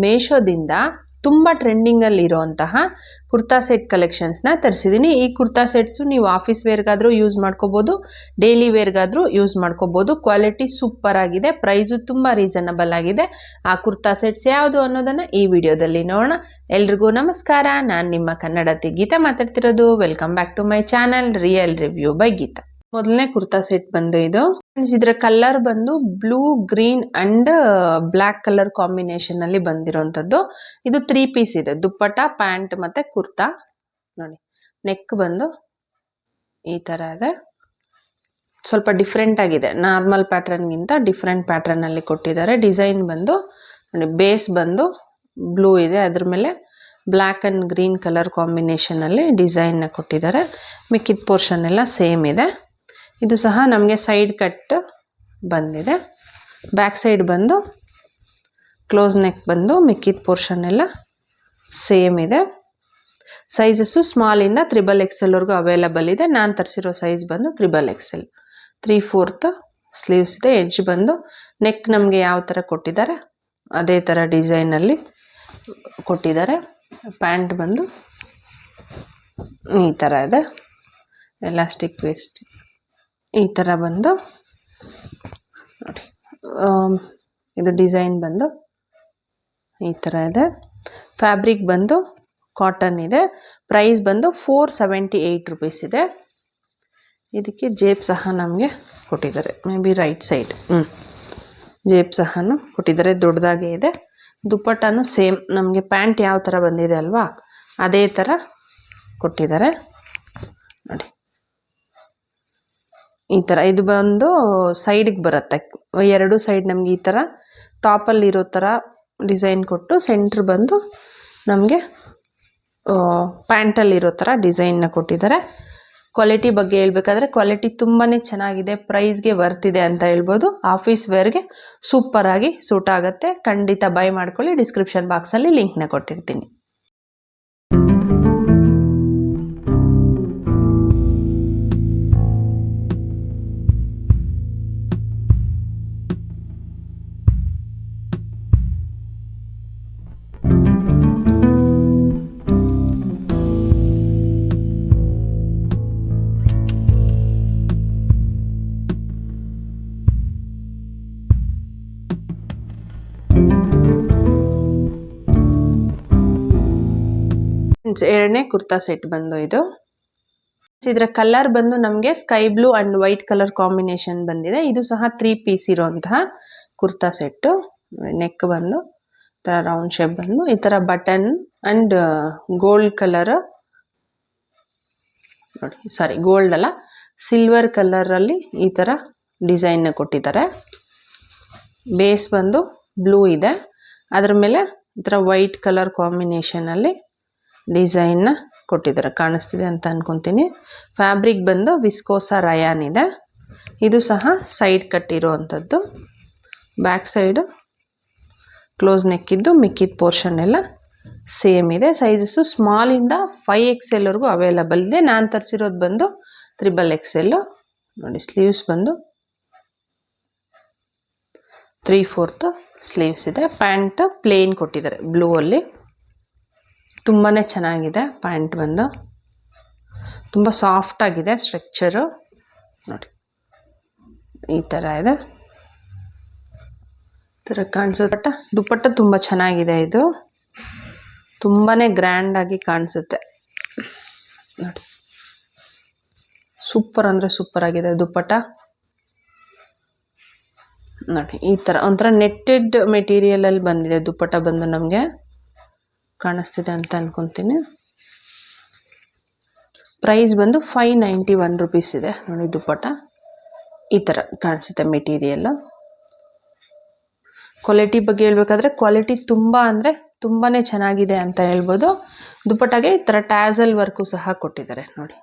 ಮೇಶೋದಿಂದ ತುಂಬ ಟ್ರೆಂಡಿಂಗಲ್ಲಿ ಇರೋಂತಹ ಕುರ್ತಾ ಸೆಟ್ ಕಲೆಕ್ಷನ್ಸ್ನ ತರಿಸಿದ್ದೀನಿ. ಈ ಕುರ್ತಾ ಸೆಟ್ಸು ನೀವು ಆಫೀಸ್ ವೇರ್ಗಾದರೂ ಯೂಸ್ ಮಾಡ್ಕೋಬೋದು, ಡೈಲಿ ವೇರ್ಗಾದರೂ ಯೂಸ್ ಮಾಡ್ಕೋಬೋದು. ಕ್ವಾಲಿಟಿ ಸೂಪರ್ ಆಗಿದೆ, ಪ್ರೈಸು ತುಂಬ ರೀಸನಬಲ್ ಆಗಿದೆ. ಆ ಕುರ್ತಾ ಸೆಟ್ಸ್ ಯಾವುದು ಅನ್ನೋದನ್ನು ಈ ವಿಡಿಯೋದಲ್ಲಿ ನೋಡೋಣ. ಎಲ್ರಿಗೂ ನಮಸ್ಕಾರ, ನಾನು ನಿಮ್ಮ ಕನ್ನಡತಿ ಗೀತಾ ಮಾತಾಡ್ತಿರೋದು. Welcome back to my channel real review by Geeta. ಮೊದಲನೇ ಕುರ್ತಾ ಸೆಟ್ ಬಂದು ಇದು. ಇದರ ಕಲರ್ ಬಂದು blue, green and black colour combination ಅಲ್ಲಿ ಬಂದಿರೋಂಥದ್ದು. ಇದು 3 ಪೀಸ್ ಇದೆ, ದುಪ್ಪಟ, ಪ್ಯಾಂಟ್ ಮತ್ತೆ ಕುರ್ತಾ. ನೋಡಿ, ನೆಕ್ ಬಂದು ಈ ತರ ಇದೆ, ಸ್ವಲ್ಪ ಡಿಫ್ರೆಂಟ್ ಆಗಿದೆ. ನಾರ್ಮಲ್ ಪ್ಯಾಟರ್ನ್ಗಿಂತ ಡಿಫ್ರೆಂಟ್ ಪ್ಯಾಟರ್ನ್ ಅಲ್ಲಿ ಕೊಟ್ಟಿದ್ದಾರೆ. ಡಿಸೈನ್ ಬಂದು ನೋಡಿ, ಬೇಸ್ ಬಂದು ಬ್ಲೂ ಇದೆ, ಅದ್ರ ಮೇಲೆ black and green colour combination ಅಲ್ಲಿ ಡಿಸೈನ್ ಕೊಟ್ಟಿದ್ದಾರೆ. ಮಿಕ್ಕಿದ ಪೋರ್ಷನ್ ಎಲ್ಲ ಸೇಮ್ ಇದೆ. ಇದು ಸಹ ನಮಗೆ ಸೈಡ್ ಕಟ್ ಬಂದಿದೆ. ಬ್ಯಾಕ್ ಸೈಡ್ ಬಂದು ಕ್ಲೋಸ್ ನೆಕ್ ಬಂದು ಮಿಕ್ಕಿದ ಪೋರ್ಷನ್ ಎಲ್ಲ ಸೇಮ್ ಇದೆ. ಸೈಜಸ್ಸು ಸ್ಮಾಲಿಂದ 3XL ವರೆಗೂ ಅವೈಲಬಲ್ ಇದೆ. ನಾನು ತರಿಸಿರೋ ಸೈಜ್ ಬಂದು 3XL. 3/4 ಸ್ಲೀವ್ಸ್ ಇದೆ. ಎಡ್ಜ್ ಬಂದು ನೆಕ್ ನಮಗೆ ಯಾವ ಥರ ಕೊಟ್ಟಿದ್ದಾರೆ ಅದೇ ಥರ ಡಿಸೈನಲ್ಲಿ ಕೊಟ್ಟಿದ್ದಾರೆ. ಪ್ಯಾಂಟ್ ಬಂದು ಈ ಥರ ಇದೆ, ಎಲಾಸ್ಟಿಕ್ ವೇಸ್ಟ್ ಈ ಥರ ಬಂದು ನೋಡಿ. ಇದು ಡಿಸೈನ್ ಬಂದು ಈ ಥರ ಇದೆ. ಫ್ಯಾಬ್ರಿಕ್ ಬಂದು ಕಾಟನ್ ಇದೆ. ಪ್ರೈಸ್ ಬಂದು 478 ರುಪೀಸ್ ಇದೆ. ಇದಕ್ಕೆ ಜೇಬ್ ಸಹ ನಮಗೆ ಕೊಟ್ಟಿದ್ದಾರೆ, ಮೇ ಬಿ ರೈಟ್ ಸೈಡ್. ಜೇಬ್ ಸಹ ಕೊಟ್ಟಿದ್ದಾರೆ, ದೊಡ್ಡದಾಗೇ ಇದೆ. ದುಪ್ಪಟ್ಟನೂ ಸೇಮ್ ನಮಗೆ ಪ್ಯಾಂಟ್ ಯಾವ ಥರ ಬಂದಿದೆ ಅಲ್ವಾ ಅದೇ ಥರ ಕೊಟ್ಟಿದ್ದಾರೆ. ನೋಡಿ, ಈ ಥರ ಇದು ಬಂದು ಸೈಡಿಗೆ ಬರುತ್ತೆ. ಎರಡು ಸೈಡ್ ನಮಗೆ ಈ ಥರ ಟಾಪಲ್ಲಿ ಇರೋ ಥರ ಡಿಸೈನ್ ಕೊಟ್ಟು, ಸೆಂಟ್ರ್ ಬಂದು ನಮಗೆ ಪ್ಯಾಂಟಲ್ಲಿರೋ ಥರ ಡಿಸೈನ್ನ ಕೊಟ್ಟಿದ್ದಾರೆ. ಕ್ವಾಲಿಟಿ ಬಗ್ಗೆ ಹೇಳ್ಬೇಕಾದ್ರೆ ಕ್ವಾಲಿಟಿ ತುಂಬಾ ಚೆನ್ನಾಗಿದೆ, ಪ್ರೈಸ್ಗೆ ವರ್ತಿದೆ ಅಂತ ಹೇಳ್ಬೋದು. ಆಫೀಸ್ ವೇರ್ಗೆ ಸೂಪರಾಗಿ ಸೂಟ್ ಆಗುತ್ತೆ. ಖಂಡಿತ ಬೈ ಮಾಡ್ಕೊಳ್ಳಿ. ಡಿಸ್ಕ್ರಿಪ್ಷನ್ ಬಾಕ್ಸಲ್ಲಿ ಲಿಂಕ್ನ ಕೊಟ್ಟಿರ್ತೀನಿ. ಎರಡನೇ ಕುರ್ತಾ ಸೆಟ್ ಬಂದು ಇದು. ಇದರ ಕಲರ್ ಬಂದು ನಮಗೆ sky blue and white colour combination ಬಂದಿದೆ. ಇದು ಸಹ 3 ಪೀಸ್ ಇರುವಂತಹ ಕುರ್ತಾ ಸೆಟ್ಟು. ನೆಕ್ ಬಂದು ಈ ಥರ ರೌಂಡ್ ಶೇಪ್ ಬಂದು ಈ ಥರ ಬಟನ್ ಅಂಡ್ ಗೋಲ್ಡ್ ಕಲರ್, ನೋಡಿ ಸಾರಿ ಗೋಲ್ಡ್ ಅಲ್ಲ, ಸಿಲ್ವರ್ ಕಲರಲ್ಲಿ ಈ ಥರ ಡಿಸೈನ್ ಕೊಟ್ಟಿದ್ದಾರೆ. ಬೇಸ್ ಬಂದು ಬ್ಲೂ ಇದೆ, ಅದರ ಮೇಲೆ ಈ ಥರ ವೈಟ್ ಕಲರ್ ಕಾಂಬಿನೇಷನಲ್ಲಿ ಡಿಸೈನ್ನ ಕೊಟ್ಟಿದ್ದಾರೆ. ಕಾಣಿಸ್ತಿದೆ ಅಂತ ಅನ್ಕೊತೀನಿ. ಫ್ಯಾಬ್ರಿಕ್ ಬಂದು ವಿಸ್ಕೋಸಾ ರಯಾನ್ ಇದೆ. ಇದು ಸಹ ಸೈಡ್ ಕಟ್ ಇರುವಂಥದ್ದು. ಬ್ಯಾಕ್ ಸೈಡು ಕ್ಲೋಸ್ ನೆಕ್ ಇದ್ದು ಮಿಕ್ಕಿದ ಪೋರ್ಷನ್ ಎಲ್ಲ ಸೇಮ್ ಇದೆ. ಸೈಜಸ್ಸು ಸ್ಮಾಲಿಂದ 5XL ವರೆಗೂ ಅವೈಲಬಲ್ ಇದೆ. ನಾನು ತರಿಸಿರೋದು ಬಂದು 3XL. ನೋಡಿ, ಸ್ಲೀವ್ಸ್ ಬಂದು 3/4 ಸ್ಲೀವ್ಸ್ ಇದೆ. ಪ್ಯಾಂಟ್ ಪ್ಲೇನ್ ಕೊಟ್ಟಿದ್ದಾರೆ ಬ್ಲೂ ಅಲ್ಲಿ. ತುಂಬಾ ಚೆನ್ನಾಗಿದೆ. ಪ್ಯಾಂಟ್ ಬಂದು ತುಂಬ ಸಾಫ್ಟ್ ಆಗಿದೆ, ಸ್ಟ್ರಕ್ಚರು ನೋಡಿ ಈ ಥರ ಇದೆ. ಈ ಥರ ಕಾಣಿಸುತ್ತೆ. ದುಪ್ಪಟ್ಟ ತುಂಬ ಚೆನ್ನಾಗಿದೆ. ಇದು ತುಂಬಾ ಗ್ರ್ಯಾಂಡ್ ಆಗಿ ಕಾಣಿಸುತ್ತೆ. ನೋಡಿ, ಸೂಪರ್ ಅಂದರೆ ಸೂಪರ್ ಆಗಿದೆ ದುಪ್ಪಟ್ಟ. ನೋಡಿ, ಈ ಥರ ಒಂಥರ ನೆಟ್ಟೆಡ್ ಮೆಟೀರಿಯಲಲ್ಲಿ ಬಂದಿದೆ ದುಪ್ಪಟ್ಟ ಬಂದು. ನಮಗೆ ಕಾಣಿಸ್ತಿದೆ ಅಂತ ಅನ್ಕೊತೀನಿ. ಪ್ರೈಸ್ ಬಂದು 591 ರುಪೀಸ್ ಇದೆ. ನೋಡಿ, ದುಪ್ಪಟ್ಟ ಈ ಥರ ಕಾಣಿಸುತ್ತೆ ಮೆಟೀರಿಯಲ್. ಕ್ವಾಲಿಟಿ ಬಗ್ಗೆ ಹೇಳ್ಬೇಕಾದ್ರೆ ಕ್ವಾಲಿಟಿ ತುಂಬ ಅಂದರೆ ತುಂಬಾ ಚೆನ್ನಾಗಿದೆ ಅಂತ ಹೇಳ್ಬೋದು. ದುಪ್ಪಟ್ಟಾಗೆ ಈ ಥರ ಟ್ಯಾಸಲ್ ವರ್ಕು ಸಹ ಕೊಟ್ಟಿದ್ದಾರೆ. ನೋಡಿ,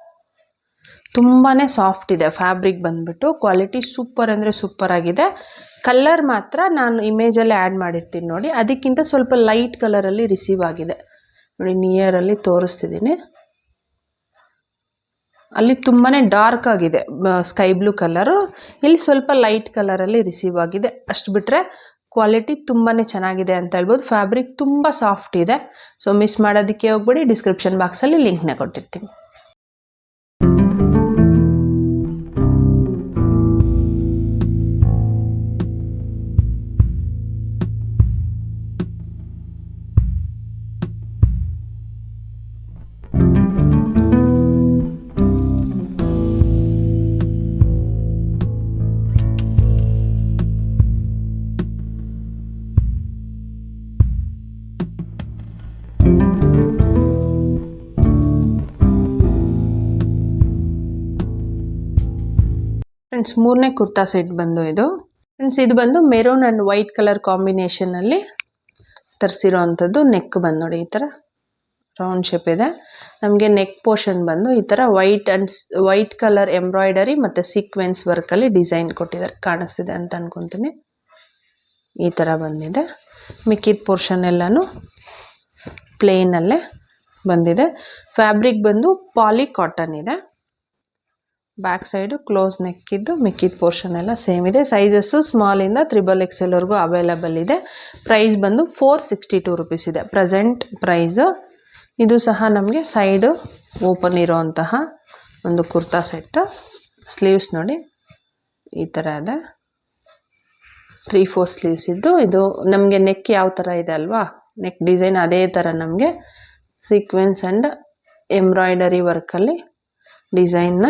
ತುಂಬಾ ಸಾಫ್ಟ್ ಇದೆ ಫ್ಯಾಬ್ರಿಕ್ ಬಂದ್ಬಿಟ್ಟು. ಕ್ವಾಲಿಟಿ ಸೂಪರ್ ಅಂದರೆ ಸೂಪರ್ ಆಗಿದೆ. ಕಲರ್ ಮಾತ್ರ ನಾನು ಇಮೇಜಲ್ಲಿ ಆ್ಯಡ್ ಮಾಡಿರ್ತೀನಿ ನೋಡಿ, ಅದಕ್ಕಿಂತ ಸ್ವಲ್ಪ ಲೈಟ್ ಕಲರಲ್ಲಿ ರಿಸೀವ್ ಆಗಿದೆ. ನೋಡಿ, ನಿಯರಲ್ಲಿ ತೋರಿಸ್ತಿದ್ದೀನಿ. ಅಲ್ಲಿ ತುಂಬಾ ಡಾರ್ಕ್ ಆಗಿದೆ ಸ್ಕೈ ಬ್ಲೂ ಕಲರು, ಇಲ್ಲಿ ಸ್ವಲ್ಪ ಲೈಟ್ ಕಲರಲ್ಲಿ ರಿಸೀವ್ ಆಗಿದೆ. ಅಷ್ಟು ಬಿಟ್ಟರೆ ಕ್ವಾಲಿಟಿ ತುಂಬಾ ಚೆನ್ನಾಗಿದೆ ಅಂತ ಹೇಳ್ಬೋದು. ಫ್ಯಾಬ್ರಿಕ್ ತುಂಬ ಸಾಫ್ಟ್ ಇದೆ. ಸೊ ಮಿಸ್ ಮಾಡೋದಕ್ಕೆ ಹೋಗ್ಬೇಡಿ, ಡಿಸ್ಕ್ರಿಪ್ಷನ್ ಬಾಕ್ಸಲ್ಲಿ ಲಿಂಕ್ನ ಕೊಟ್ಟಿರ್ತೀನಿ. ಫ್ರೆಂಡ್ಸ್, ಮೂರನೇ ಕುರ್ತಾ ಸೆಟ್ ಬಂದು ಇದು. ಫ್ರೆಂಡ್ಸ್, ಇದು ಬಂದು ಮೆರೂನ್ ಆ್ಯಂಡ್ ವೈಟ್ ಕಲರ್ ಕಾಂಬಿನೇಷನಲ್ಲಿ ತರಿಸಿರೋ ಅಂಥದ್ದು. ನೆಕ್ ಬಂದು ನೋಡಿ ಈ ಥರ ರೌಂಡ್ ಶೇಪ್ ಇದೆ. ನಮಗೆ ನೆಕ್ ಪೋರ್ಷನ್ ಬಂದು ಈ ಥರ ವೈಟ್ ಕಲರ್ ಎಂಬ್ರಾಯ್ಡರಿ ಮತ್ತು ಸೀಕ್ವೆನ್ಸ್ ವರ್ಕಲ್ಲಿ ಡಿಸೈನ್ ಕೊಟ್ಟಿದ್ದಾರೆ. ಕಾಣಿಸ್ತಿದೆ ಅಂತ ಅನ್ಕೊತೀನಿ. ಈ ಥರ ಬಂದಿದೆ. ಮಿಕ್ಕಿದ ಪೋರ್ಷನ್ ಎಲ್ಲನೂ ಪ್ಲೇನಲ್ಲೇ ಬಂದಿದೆ. ಫ್ಯಾಬ್ರಿಕ್ ಬಂದು ಪಾಲಿ ಕಾಟನ್ ಇದೆ. ಬ್ಯಾಕ್ ಸೈಡು ಕ್ಲೋಸ್ ನೆಕ್ ಇದ್ದು ಮಿಕ್ಕಿದ ಪೋರ್ಷನ್ ಎಲ್ಲ ಸೇಮ್ ಇದೆ. ಸೈಜಸ್ಸು ಸ್ಮಾಲಿಂದ XXL ವರೆಗೂ ಅವೈಲಬಲ್ ಇದೆ. ಪ್ರೈಸ್ ಬಂದು 462 ರುಪೀಸ್ ಇದೆ ಪ್ರೆಸೆಂಟ್ ಪ್ರೈಸು. ಇದು ಸಹ ನಮಗೆ ಸೈಡು ಓಪನ್ ಇರೋವಂತಹ ಒಂದು ಕುರ್ತಾ ಸೆಟ್ಟು. ಸ್ಲೀವ್ಸ್ ನೋಡಿ ಈ ಥರ ಇದೆ. 3/4 ಸ್ಲೀವ್ಸ್ ಇದ್ದು, ಇದು ನಮಗೆ ನೆಕ್ ಯಾವ ಥರ ಇದೆ ಅಲ್ವಾ, ನೆಕ್ ಡಿಸೈನ್ ಅದೇ ಥರ ನಮಗೆ ಸೀಕ್ವೆನ್ಸ್ ಆ್ಯಂಡ್ ಎಂಬ್ರಾಯ್ಡರಿ ವರ್ಕಲ್ಲಿ ಡಿಸೈನ್ನ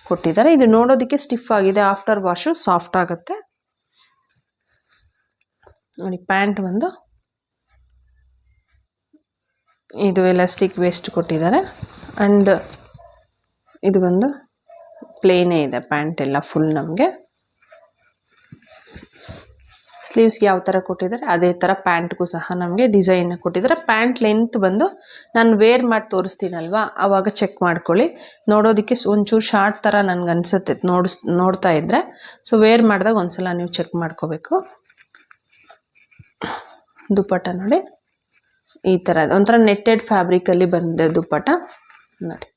ಕೊಟ್ಟಿದ್ದಾರೆ. ಇದು ನೋಡೋದಕ್ಕೆ ಸ್ಟಿಫ್ ಆಗಿದೆ, ಆಫ್ಟರ್ ವಾಶು ಸಾಫ್ಟ್ ಆಗುತ್ತೆ ನೋಡಿ. ಪ್ಯಾಂಟ್ ಬಂದು ಇದು ಎಲಾಸ್ಟಿಕ್ ವೇಸ್ಟ್ ಕೊಟ್ಟಿದ್ದಾರೆ. ಆ್ಯಂಡ್ ಇದು ಬಂದು ಪ್ಲೇನೇ ಇದೆ ಪ್ಯಾಂಟ್ ಎಲ್ಲ ಫುಲ್. ನಮಗೆ ಸ್ಲೀವ್ಸ್ಗೆ ಯಾವ ಥರ ಕೊಟ್ಟಿದ್ದಾರೆ ಅದೇ ಥರ ಪ್ಯಾಂಟ್ಗೂ ಸಹ ನಮಗೆ ಡಿಸೈನ್ ಕೊಟ್ಟಿದ್ದಾರೆ. ಪ್ಯಾಂಟ್ ಲೆಂತ್ ಬಂದು ನಾನು ವೇರ್ ಮಾಡಿ ತೋರಿಸ್ತೀನಲ್ವಾ, ಆವಾಗ ಚೆಕ್ ಮಾಡ್ಕೊಳ್ಳಿ. ನೋಡೋದಕ್ಕೆ ಒಂಚೂರು ಶಾರ್ಟ್ ಥರ ನನಗೆ ಅನಿಸುತ್ತೆ ನೋಡ್ತಾ ಇದ್ದರೆ. ಸೊ ವೇರ್ ಮಾಡಿದಾಗ ಒಂದ್ಸಲ ನೀವು ಚೆಕ್ ಮಾಡ್ಕೋಬೇಕು. ದುಪ್ಪಟ್ಟ ನೋಡಿ ಈ ಥರ ಒಂಥರ ನೆಟ್ಟೆಡ್ ಫ್ಯಾಬ್ರಿಕಲ್ಲಿ ಬಂದಿದೆ ದುಪ್ಪಟ್ಟ ನೋಡಿ.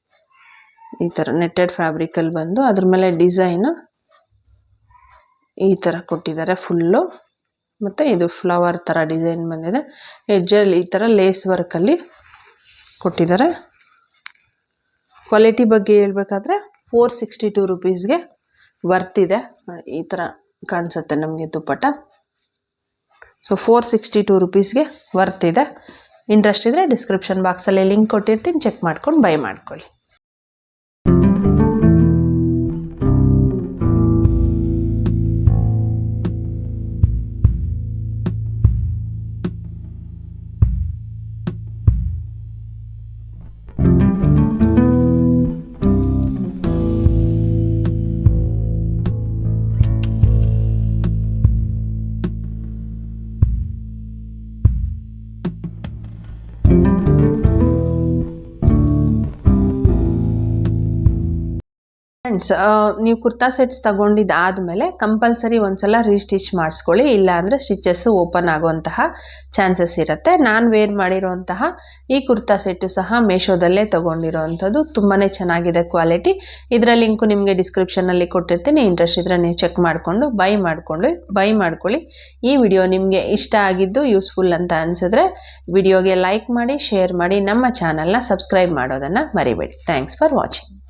ಈ ಥರ ನೆಟ್ಟೆಡ್ ಫ್ಯಾಬ್ರಿಕಲ್ಲಿ ಬಂದು ಅದ್ರ ಮೇಲೆ ಡಿಸೈನು ಈ ಥರ ಕೊಟ್ಟಿದ್ದಾರೆ ಫುಲ್ಲು. ಮತ್ತು ಇದು ಫ್ಲವರ್ ಥರ ಡಿಸೈನ್ ಬಂದಿದೆ. ಎಡ್ಜಲ್ಲಿ ಈ ಥರ ಲೇಸ್ ವರ್ಕಲ್ಲಿ ಕೊಟ್ಟಿದ್ದಾರೆ. ಕ್ವಾಲಿಟಿ ಬಗ್ಗೆ ಹೇಳ್ಬೇಕಾದ್ರೆ 462 ರುಪೀಸ್ಗೆ ವರ್ತ್ ಇದೆ. ಈ ಥರ ಕಾಣಿಸುತ್ತೆ ನಮಗೆ ದುಪ್ಪಟ್ಟ. ಸೊ 462 ರುಪೀಸ್ಗೆ ವರ್ತ್ ಇದೆ. ಇಂಟ್ರೆಸ್ಟ್ ಇದ್ದರೆ ಡಿಸ್ಕ್ರಿಪ್ಷನ್ ಬಾಕ್ಸಲ್ಲಿ ಲಿಂಕ್ ಕೊಟ್ಟಿರ್ತೀನಿ, ಚೆಕ್ ಮಾಡ್ಕೊಂಡು ಬೈ ಮಾಡ್ಕೊಳ್ಳಿ. ಫ್ರೆಂಡ್ಸ್, ನೀವು ಕುರ್ತಾ ಸೆಟ್ಸ್ ತಗೊಂಡಿದ್ದಾದಮೇಲೆ ಕಂಪಲ್ಸರಿ ಒಂದ್ಸಲ ರೀಸ್ಟಿಚ್ ಮಾಡಿಸ್ಕೊಳ್ಳಿ. ಇಲ್ಲ ಅಂದರೆ ಸ್ಟಿಚಸ್ಸು ಓಪನ್ ಆಗುವಂತಹ ಚಾನ್ಸಸ್ ಇರುತ್ತೆ. ನಾನು ವೇರ್ ಮಾಡಿರೋಂತಹ ಈ ಕುರ್ತಾ ಸೆಟ್ಟು ಸಹ ಮೀಶೋದಲ್ಲೇ ತೊಗೊಂಡಿರೋವಂಥದ್ದು. ತುಂಬಾ ಚೆನ್ನಾಗಿದೆ ಕ್ವಾಲಿಟಿ. ಇದರ ಲಿಂಕು ನಿಮಗೆ ಡಿಸ್ಕ್ರಿಪ್ಷನಲ್ಲಿ ಕೊಟ್ಟಿರ್ತೀನಿ. ಇಂಟ್ರೆಸ್ಟ್ ಇದ್ದರೆ ನೀವು ಚೆಕ್ ಮಾಡಿಕೊಂಡು ಬೈ ಮಾಡ್ಕೊಳ್ಳಿ. ಈ ವಿಡಿಯೋ ನಿಮಗೆ ಇಷ್ಟ ಆಗಿದ್ದು ಯೂಸ್ಫುಲ್ ಅಂತ ಅನಿಸಿದ್ರೆ ವಿಡಿಯೋಗೆ ಲೈಕ್ ಮಾಡಿ, ಶೇರ್ ಮಾಡಿ, ನಮ್ಮ ಚಾನಲ್ನ ಸಬ್ಸ್ಕ್ರೈಬ್ ಮಾಡೋದನ್ನು ಮರಿಬೇಡಿ. Thanks for watching.